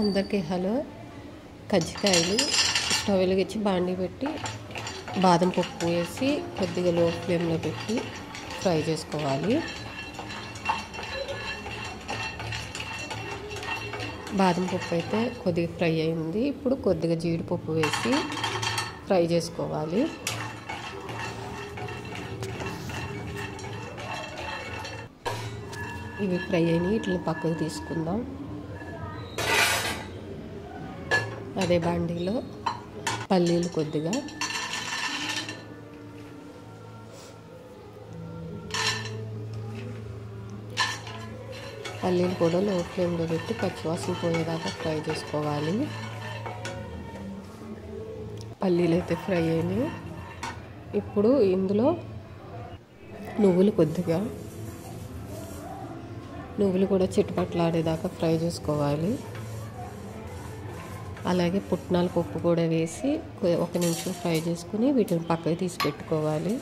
అందరికీ హలో. కజ్జికాయలు స్టవ్ వెలిగించి బాండీ పెట్టి బాదం పప్పు వేసి కొద్దిగా లో ఫ్లేమ్లో పెట్టి ఫ్రై చేసుకోవాలి. బాదం పప్పు అయితే కొద్దిగా ఫ్రై అయింది. ఇప్పుడు కొద్దిగా జీడిపప్పు వేసి ఫ్రై చేసుకోవాలి. ఇవి ఫ్రై అయినాయి, ఇట్లా పక్కకు తీసుకుందాం. అదే బాండీలో పల్లీలు కొద్దిగా, పల్లీలు కూడా లో ఫ్లేమ్లో పెట్టి పచ్చివాసన పోయేదాకా ఫ్రై చేసుకోవాలి. పల్లీలు అయితే ఫ్రై అయినాయి. ఇప్పుడు ఇందులో నువ్వులు కొద్దిగా, నువ్వులు కూడా చిట్టుపట్లాడేదాకా ఫ్రై చేసుకోవాలి. అలాగే పుట్నాల పప్పు కూడా వేసి 1 నిమిషం ఫ్రై చేసుకుని వీటిని పక్కకి తీసి పెట్టుకోవాలి.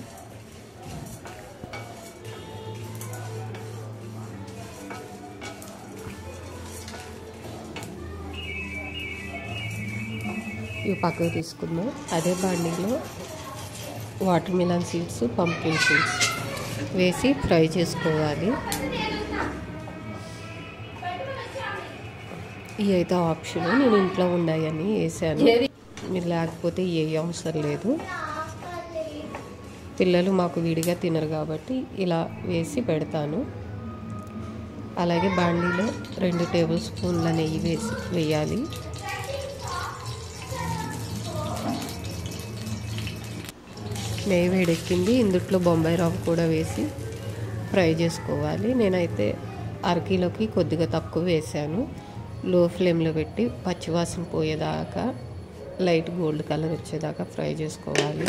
ఇవి పక్కకు తీసుకుందాం. అదే బాండీలో water melon seeds, pumpkin seeds వేసి ఫ్రై చేసుకోవాలి. ఇవి అయితే ఆప్షన్, నేను ఇంట్లో ఉన్నాయని వేసాను. మీరు లేకపోతే ఏ అవసరం లేదు. పిల్లలు మాకు విడిగా తినరు కాబట్టి ఇలా వేసి పెడతాను. అలాగే బాండీలో 2 టేబుల్ స్పూన్ల నెయ్యి వేయాలి. నెయ్యి వేడెక్కింది. ఇందులో బొంబాయి రవ్వ కూడా వేసి ఫ్రై చేసుకోవాలి. నేనైతే అరకిలోకి కొద్దిగా తక్కువ వేసాను. లో ఫ్లేమ్లో పెట్టి పచ్చివాసన పోయేదాకా, లైట్ గోల్డ్ కలర్ వచ్చేదాకా ఫ్రై చేసుకోవాలి.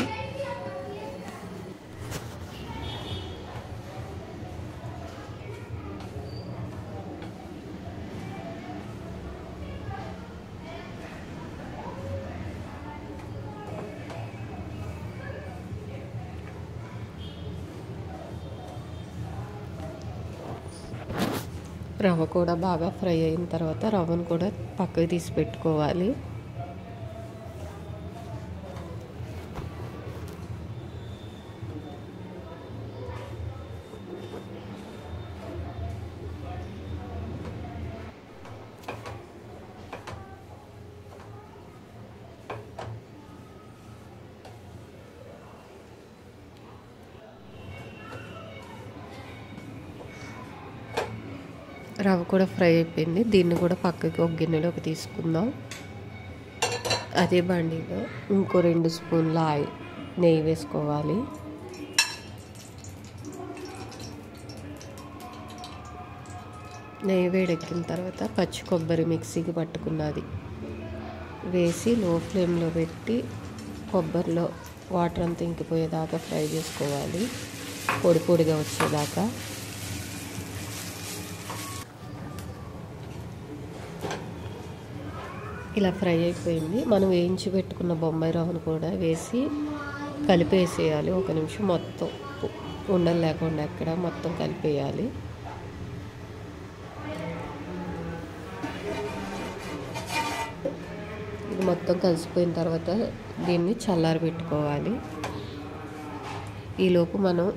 రవ్వ కూడా బాగా ఫ్రై అయిన తర్వాత రవ్వను కూడా పక్కకు తీసి పెట్టుకోవాలి. రవ్వ కూడా ఫ్రై అయిపోయింది. దీన్ని కూడా పక్కకి ఒక గిన్నెలోకి తీసుకుందాం. అదే బండిలో ఇంకో 2 స్పూన్ల నెయ్యి వేసుకోవాలి. నెయ్యి వేడెక్కిన తర్వాత పచ్చి కొబ్బరి మిక్సీకి పట్టుకున్నది వేసి లో ఫ్లేమ్లో పెట్టి కొబ్బరిలో వాటర్ అంతా ఇంకిపోయేదాకా ఫ్రై చేసుకోవాలి, పొడి పొడిగా వచ్చేదాకా. ఇలా ఫ్రై అయిపోయింది. మనం వేయించి పెట్టుకున్న బొంబాయి రవ్వను కూడా వేసి కలిపేసేయాలి. 1 నిమిషం మొత్తం ఉండలు లేకుండా ఎక్కడ మొత్తం కలిపేయాలి. ఇది మొత్తం కలిసిపోయిన తర్వాత దీన్ని చల్లారి పెట్టుకోవాలి. ఈలోపు మనం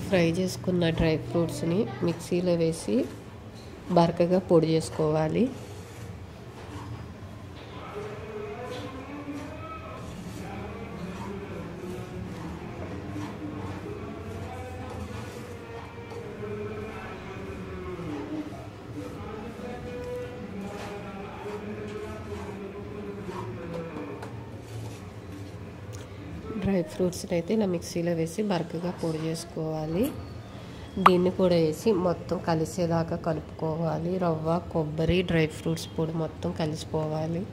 ఫ్రై చేసుకున్న డ్రై ఫ్రూట్స్ని మిక్సీలో వేసి బరకగా పొడి చేసుకోవాలి. డ్రై ఫ్రూట్స్ని అయితే ఇలా మిక్సీలో వేసి బరకగా పొడి చేసుకోవాలి. దీన్ని కూడా వేసి మొత్తం కలిసేదాకా కలుపుకోవాలి. రవ్వ, కొబ్బరి, డ్రై ఫ్రూట్స్ పొడి మొత్తం కలిసిపోవాలి.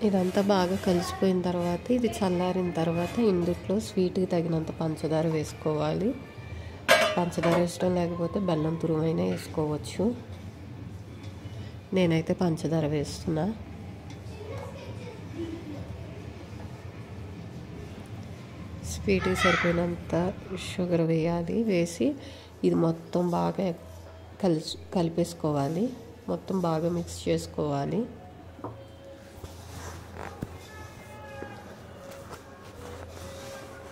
ఇదంతా బాగా కలిసిపోయిన తర్వాత ఇది చల్లారిన తర్వాత ఇందులో స్వీట్కి తగినంత పంచదార వేసుకోవాలి. పంచదార ఇష్టం లేకపోతే బెల్లం తురుమైనా వేసుకోవచ్చు. నేనైతే పంచదార వేస్తున్నా. స్వీట్కి సరిపోయినంత షుగర్ వేయాలి. వేసి ఇది మొత్తం బాగా కలిపేసుకోవాలి. మొత్తం బాగా మిక్స్ చేసుకోవాలి.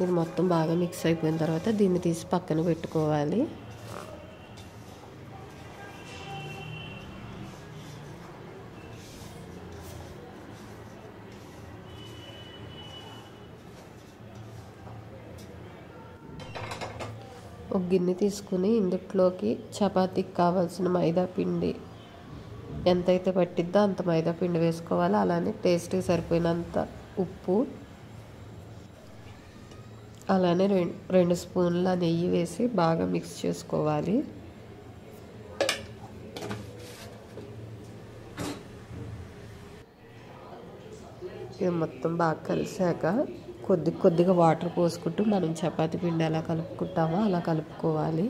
ఇది మొత్తం బాగా మిక్స్ అయిపోయిన తర్వాత దీన్ని తీసి పక్కన పెట్టుకోవాలి. ఒక గిన్నె తీసుకుని ఇందులోకి చపాతీకి కావాల్సిన మైదా పిండి ఎంతైతే పట్టిద్దో అంత మైదా పిండి వేసుకోవాలి. అలానే టేస్ట్కి సరిపోయినంత ఉప్పు, అలానే 2 స్పూన్ల నెయ్యి వేసి బాగా మిక్స్ చేసుకోవాలి. ఇది మొత్తం బాగా కలిసాక కొద్దిగా వాటర్ పోసుకుంటూ మనం చపాతీ పిండి ఎలా కలుపుకుంటామో అలా కలుపుకోవాలి.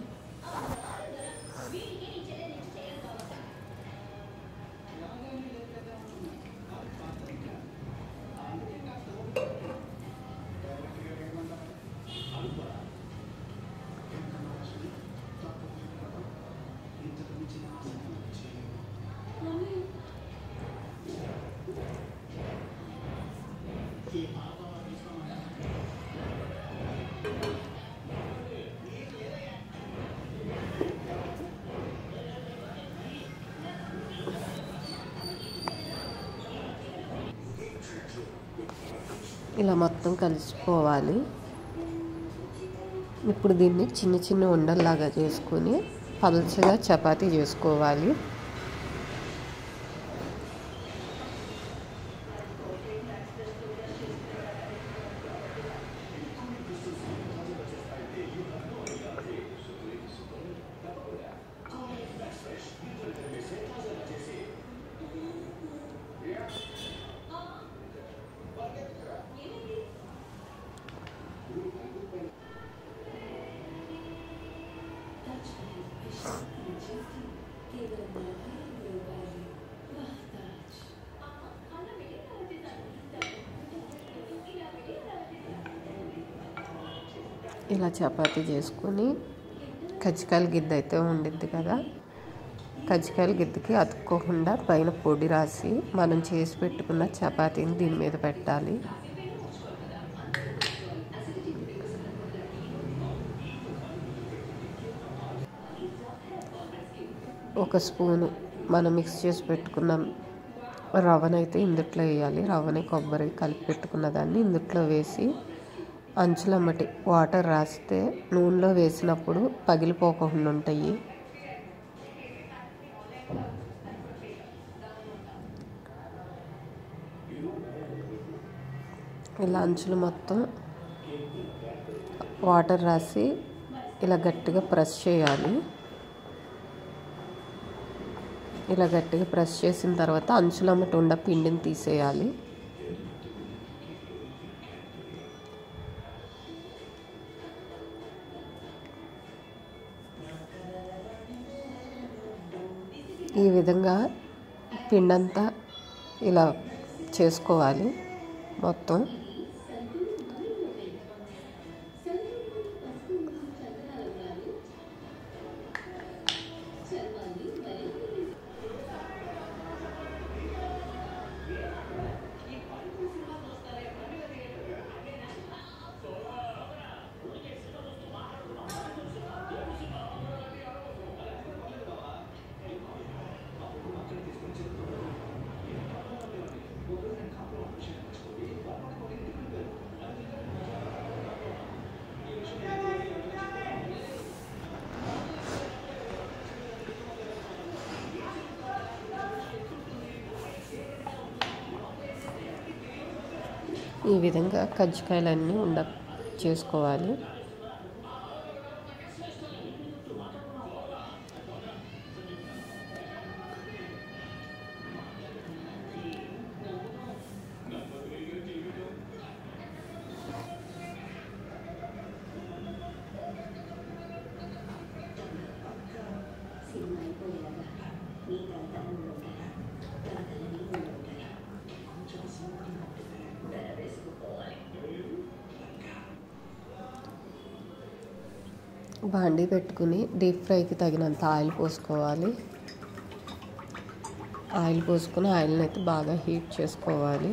ఇలా మొత్తం కలిసిపోవాలి. ఇప్పుడు దీన్ని చిన్న చిన్న ఉండల్లాగా చేసుకొని పలుచగా చపాతీ చేసుకోవాలి. ఇలా చపాతీ చేసుకొని కజ్జికాయల గిద్ద అయితే ఉండిద్ది కదా, కజ్జికాయల గిద్దకి అతుక్కోకుండా పైన పొడి రాసి మనం చేసి పెట్టుకున్న చపాతీని దీని మీద పెట్టాలి. ఒక స్పూను మనం మిక్స్ చేసి పెట్టుకున్న రవ్వనైతే ఇందుట్లో వేయాలి. రవ్వని కొబ్బరి కలిపి పెట్టుకున్న దాన్ని ఇందుట్లో వేసి అంచులమ్మటి వాటర్ రాస్తే నూనెలో వేసినప్పుడు పగిలిపోకుండా ఉంటాయి. ఇలా అంచులు మొత్తం వాటర్ రాసి ఇలా గట్టిగా ప్రెస్ చేయాలి. ఇలా గట్టిగా ప్రెస్ చేసిన తర్వాత అంచులమ్మటి ఉండ పిండిని తీసేయాలి. ఈ విధంగా పిండంతా ఇలా చేసుకోవాలి మొత్తం. ఈ విధంగా కజ్జికాయలన్నీ చేసుకోవాలి. బాండీ పెట్టుకుని డీప్ ఫ్రైకి తగినంత ఆయిల్ పోసుకోవాలి. ఆయిల్ పోసుకుని ఆయిల్ని అయితే బాగా హీట్ చేసుకోవాలి.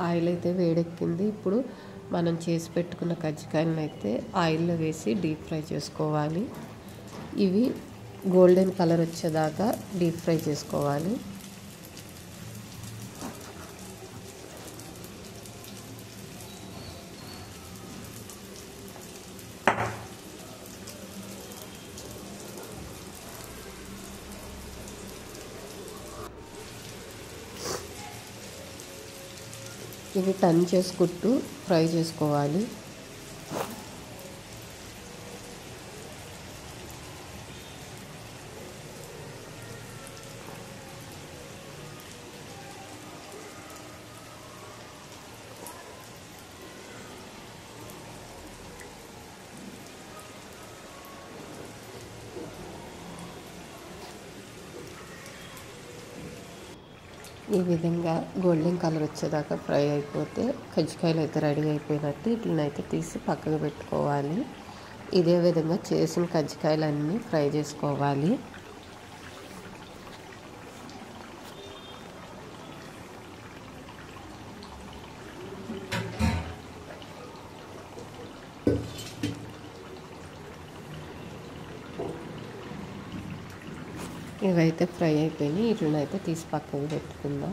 ఆయిల్ అయితే వేడెక్కింది. ఇప్పుడు మనం చేసి పెట్టుకున్న కజ్జికాయలను అయితే ఆయిల్లో వేసి డీప్ ఫ్రై చేసుకోవాలి. ఇవి గోల్డెన్ కలర్ వచ్చేదాకా డీప్ ఫ్రై చేసుకోవాలి. ఇవి టర్న్ చేసుకుంటూ ఫ్రై చేసుకోవాలి. ఈ విధంగా గోల్డెన్ కలర్ వచ్చేదాకా ఫ్రై అయిపోతే కజ్జికాయలు అయితే రెడీ అయిపోయినట్టు. వీటినైతే తీసి పక్కకు పెట్టుకోవాలి. ఇదే విధంగా చేసిన కజ్జికాయలన్నీ ఫ్రై చేసుకోవాలి. ఇవైతే ఫ్రై అయిపోయినాయి. వీటిని అయితే తీసి పక్కకు పెట్టుకుందాం.